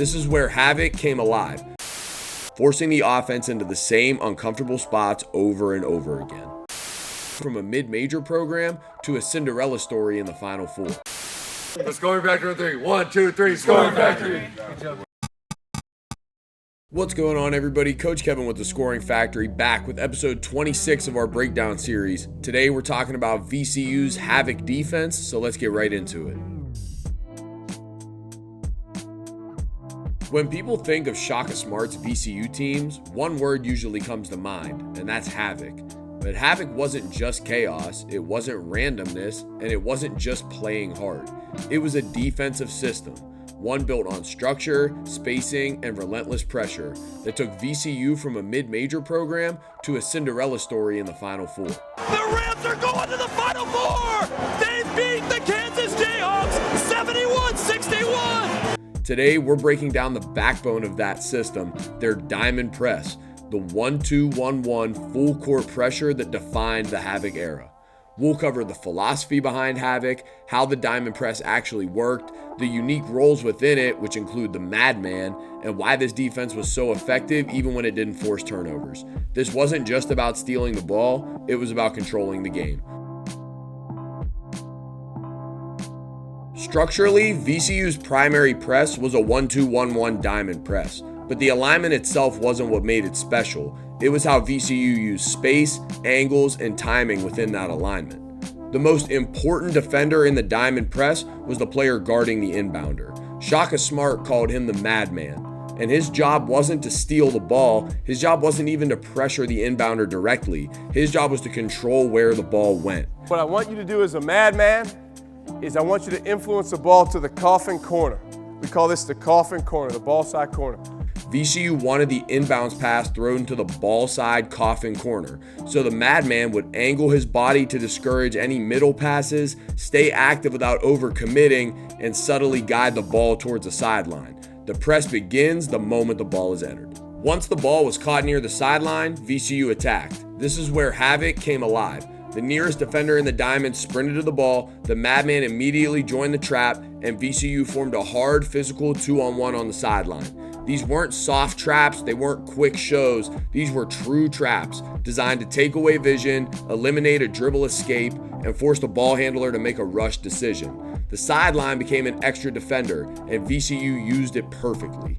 This is where Havoc came alive, forcing the offense into the same uncomfortable spots over and over again. From a mid-major program to a Cinderella story in the Final Four. The scoring factor on three. 1, 2, 3, scoring factory. What's going on, everybody? Coach Kevin with the Scoring Factory, back with episode 26 of our breakdown series. Today we're talking about VCU's Havoc defense, so let's get right into it. When people think of Shaka Smart's VCU teams, one word usually comes to mind, and that's Havoc. But Havoc wasn't just chaos, it wasn't randomness, and it wasn't just playing hard. It was a defensive system, one built on structure, spacing, and relentless pressure that took VCU from a mid-major program to a Cinderella story in the Final Four. The Rams are going to the Final Four! They beat the Kansas Jayhawks 71-61! Today, we're breaking down the backbone of that system, their diamond press, the 1-2-1-1 full court pressure that defined the Havoc era. We'll cover the philosophy behind Havoc, how the diamond press actually worked, the unique roles within it, which include the Madman, and why this defense was so effective even when it didn't force turnovers. This wasn't just about stealing the ball, it was about controlling the game. Structurally, VCU's primary press was a 1-2-1-1 diamond press, but the alignment itself wasn't what made it special. It was how VCU used space, angles, and timing within that alignment. The most important defender in the diamond press was the player guarding the inbounder. Shaka Smart called him the Madman, and his job wasn't to steal the ball. His job wasn't even to pressure the inbounder directly. His job was to control where the ball went. What I want you to do as a madman is I want you to influence the ball to the coffin-corner. We call this the coffin-corner, the ball side corner. VCU wanted the inbounds pass thrown to the ball side coffin corner, so the Madman would angle his body to discourage any middle passes, stay active without overcommitting, and subtly guide the ball towards the sideline. The press begins the moment the ball is entered. Once the ball was caught near the sideline, VCU attacked. This is where Havoc came alive. The nearest defender in the diamond sprinted to the ball, the Madman immediately joined the trap, and VCU formed a hard physical 2-on-1 on the sideline. These weren't soft traps, they weren't quick shows, these were true traps designed to take away vision, eliminate a dribble escape, and force the ball handler to make a rush decision. The sideline became an extra defender, and VCU used it perfectly.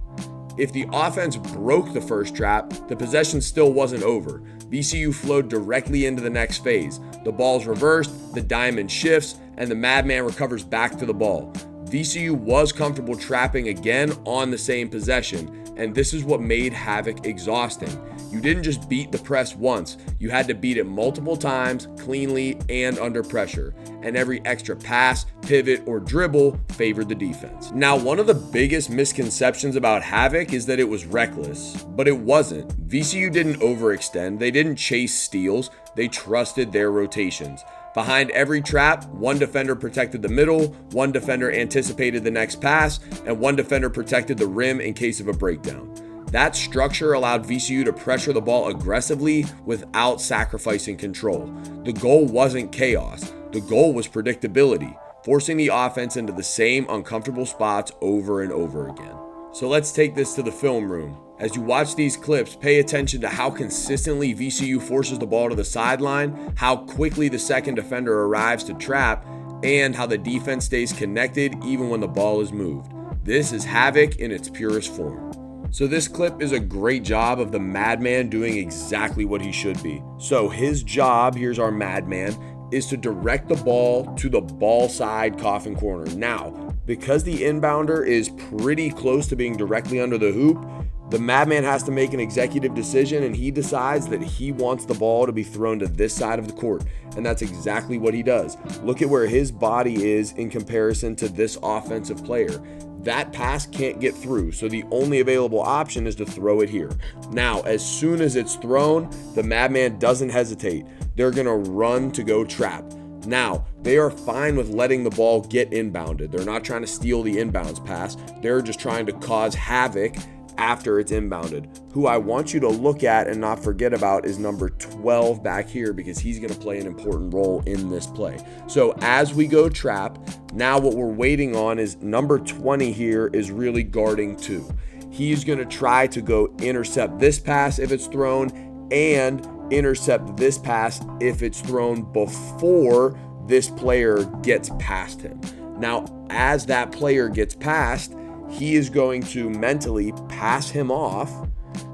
If the offense broke the first trap, the possession still wasn't over. VCU flowed directly into the next phase. The ball's reversed, the diamond shifts, and the Madman recovers back to the ball. VCU was comfortable trapping again on the same possession, and this is what made Havoc exhausting. You didn't just beat the press once, you had to beat it multiple times, cleanly and under pressure, and every extra pass, pivot, or dribble favored the defense. Now, one of the biggest misconceptions about Havoc is that it was reckless, but it wasn't. VCU didn't overextend, they didn't chase steals, they trusted their rotations. Behind every trap, one defender protected the middle, one defender anticipated the next pass, and one defender protected the rim in case of a breakdown. That structure allowed VCU to pressure the ball aggressively without sacrificing control. The goal wasn't chaos, the goal was predictability, forcing the offense into the same uncomfortable spots over and over again. So let's take this to the film room. As you watch these clips, pay attention to how consistently VCU forces the ball to the sideline, how quickly the second defender arrives to trap, and how the defense stays connected even when the ball is moved. This is Havoc in its purest form. So this clip is a great job of the Madman doing exactly what he should be. So his job, here's our Madman, is to direct the ball to the ball side coffin corner. Now, because the inbounder is pretty close to being directly under the hoop, the Madman has to make an executive decision, and he decides that he wants the ball to be thrown to this side of the court, and that's exactly what he does. Look at where his body is in comparison to this offensive player. That pass can't get through, so the only available option is to throw it here. Now, as soon as it's thrown, the Madman doesn't hesitate. They're gonna run to go trap. Now, they are fine with letting the ball get inbounded. They're not trying to steal the inbounds pass. They're just trying to cause havoc after it's inbounded. Who I want you to look at and not forget about is number 12 back here, because he's going to play an important role in this play. So as we go trap, now what we're waiting on is number 20 here is really guarding 2. He's going to try to go intercept this pass if it's thrown, and intercept this pass if it's thrown before this player gets past him. Now, as that player gets past, he is going to mentally pass him off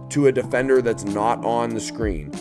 to a defender that's not on the screen,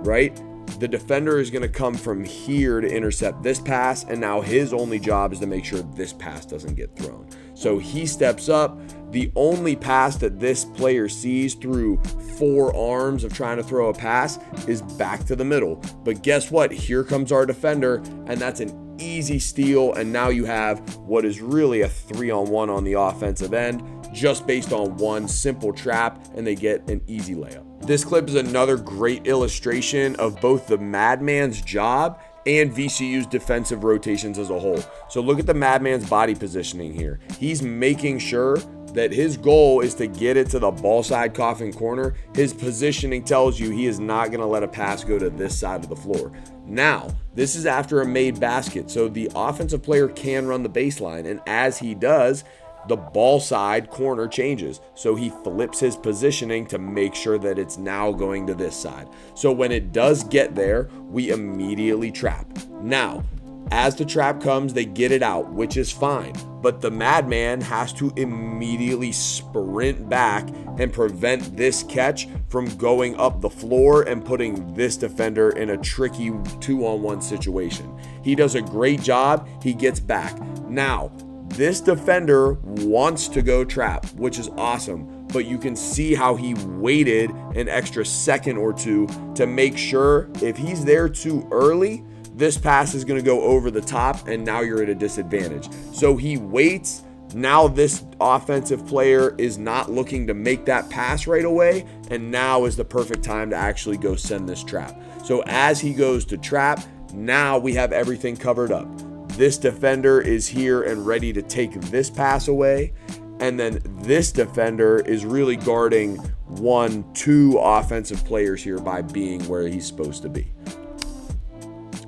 right? The defender is going to come from here to intercept this pass, and now his only job is to make sure this pass doesn't get thrown. So he steps up. The only pass that this player sees through 4 arms of trying to throw a pass is back to the middle. But guess what? Here comes our defender, and that's an easy steal, and now you have what is really a 3-on-1 on the offensive end, just based on one simple trap, and they get an easy layup. This clip is another great illustration of both the Madman's job and VCU's defensive rotations as a whole. So look at the Madman's body positioning here. He's making sure that his goal is to get it to the ball side coffin corner. His positioning tells you he is not going to let a pass go to this side of the floor. Now, this is after a made basket, so the offensive player can run the baseline, and as he does, the ball side corner changes. So he flips his positioning to make sure that it's now going to this side. So when it does get there, we immediately trap. Now, as the trap comes, they get it out, which is fine. But the Madman has to immediately sprint back and prevent this catch from going up the floor and putting this defender in a tricky 2-on-1 situation. He does a great job. He gets back. Now, this defender wants to go trap, which is awesome, but you can see how he waited an extra second or two to make sure if he's there too early, this pass is going to go over the top, and now you're at a disadvantage. So he waits. Now this offensive player is not looking to make that pass right away, and now is the perfect time to actually go send this trap. So as he goes to trap, now we have everything covered up. This defender is here and ready to take this pass away. And then this defender is really guarding 1-2 offensive players here by being where he's supposed to be.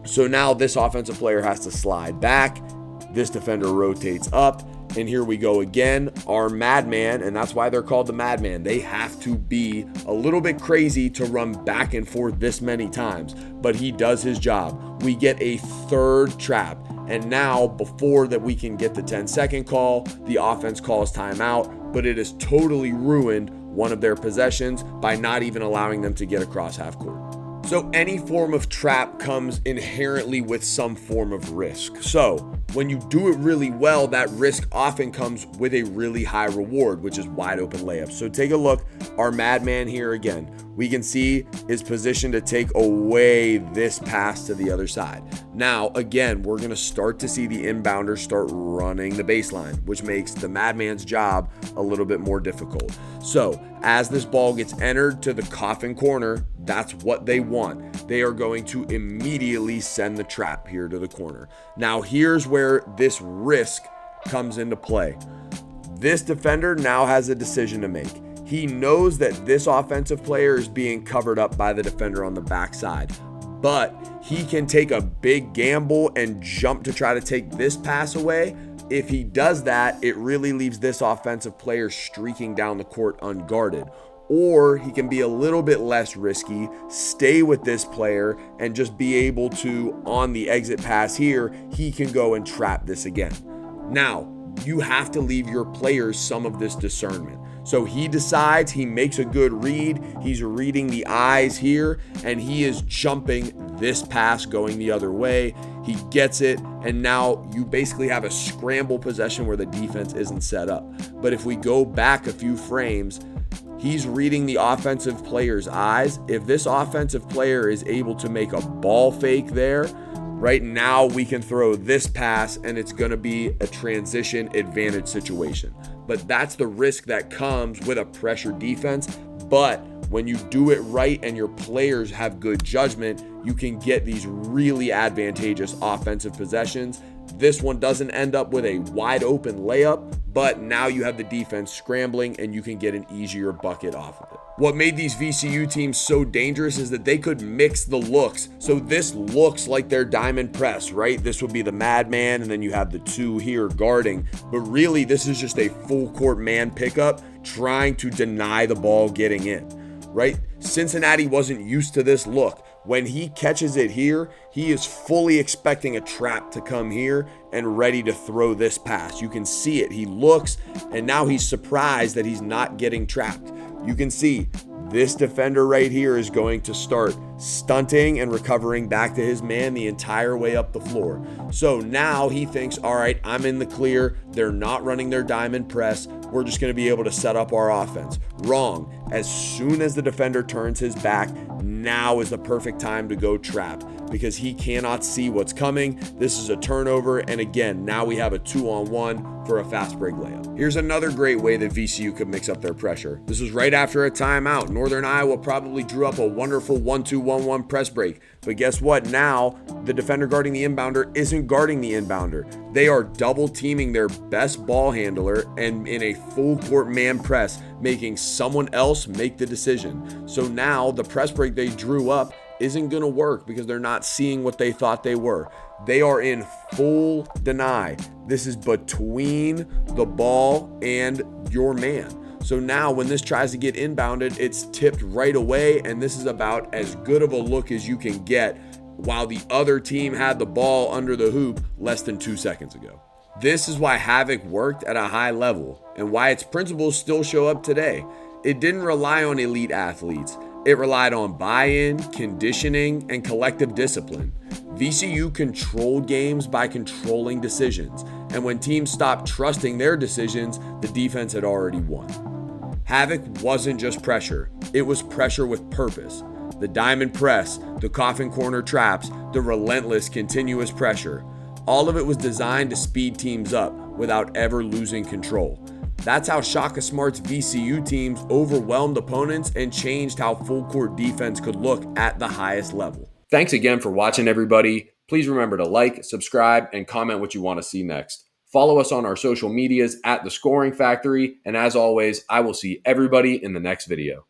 So now this offensive player has to slide back. This defender rotates up. And here we go again. Our Madman, and that's why they're called the Madman. They have to be a little bit crazy to run back and forth this many times. But he does his job. We get a third trap. And now, before that we can get the 10-second call, the offense calls timeout, but it has totally ruined one of their possessions by not even allowing them to get across half court. So any form of trap comes inherently with some form of risk. So when you do it really well, that risk often comes with a really high reward, which is wide open layups. So take a look, our Madman here again. We can see his position to take away this pass to the other side. Now, again, we're going to start to see the inbounders start running the baseline, which makes the Madman's job a little bit more difficult. So as this ball gets entered to the coffin corner, that's what they want. They are going to immediately send the trap here to the corner. Now, here's where this risk comes into play. This defender now has a decision to make. He knows that this offensive player is being covered up by the defender on the backside, but he can take a big gamble and jump to try to take this pass away. If he does that, it really leaves this offensive player streaking down the court unguarded. Or he can be a little bit less risky, stay with this player, and just be able to, on the exit pass here, he can go and trap this again. Now, you have to leave your players some of this discernment. So he decides, he makes a good read, he's reading the eyes here, and he is jumping this pass going the other way. He gets it, and now you basically have a scramble possession where the defense isn't set up. But if we go back a few frames, he's reading the offensive player's eyes. If this offensive player is able to make a ball fake there, right now we can throw this pass and it's going to be a transition advantage situation. But that's the risk that comes with a pressure defense. But when you do it right and your players have good judgment, you can get these really advantageous offensive possessions. This one doesn't end up with a wide open layup, but now you have the defense scrambling and you can get an easier bucket off of it. What made these VCU teams so dangerous is that they could mix the looks. So this looks like their diamond press, right? This would be the Madman, and then you have the two here guarding. But really, this is just a full court man pickup trying to deny the ball getting in, right? Cincinnati wasn't used to this look. When he catches it here, he is fully expecting a trap to come here and ready to throw this pass. You can see it. He looks, and now he's surprised that he's not getting trapped. You can see this defender right here is going to start stunting and recovering back to his man the entire way up the floor. So now he thinks, all right, I'm in the clear. They're not running their diamond press. We're just going to be able to set up our offense. Wrong. As soon as the defender turns his back, now is the perfect time to go trap because he cannot see what's coming. This is a turnover, and again, now we have a 2-on-1 for a fast break layup. Here's another great way that VCU could mix up their pressure. This was right after a timeout. Northern Iowa probably drew up a wonderful 1-2-1-1 press break, but guess what? Now the defender guarding the inbounder isn't guarding the inbounder. They are double teaming their best ball handler and in a full court man press, making someone else make the decision. So now the press break they drew up isn't going to work because they're not seeing what they thought they were. They are in full deny. This is between the ball and your man. So now when this tries to get inbounded, it's tipped right away, and this is about as good of a look as you can get while the other team had the ball under the hoop less than 2 seconds ago. This is why Havoc worked at a high level and why its principles still show up today. It didn't rely on elite athletes. It relied on buy-in, conditioning, and collective discipline. VCU controlled games by controlling decisions, and when teams stopped trusting their decisions, the defense had already won. Havoc wasn't just pressure, it was pressure with purpose. The diamond press, the coffin corner traps, the relentless continuous pressure. All of it was designed to speed teams up without ever losing control. That's how Shaka Smart's VCU teams overwhelmed opponents and changed how full court defense could look at the highest level. Thanks again for watching, everybody. Please remember to like, subscribe, and comment what you want to see next. Follow us on our social medias at The Scoring Factory, and as always, I will see everybody in the next video.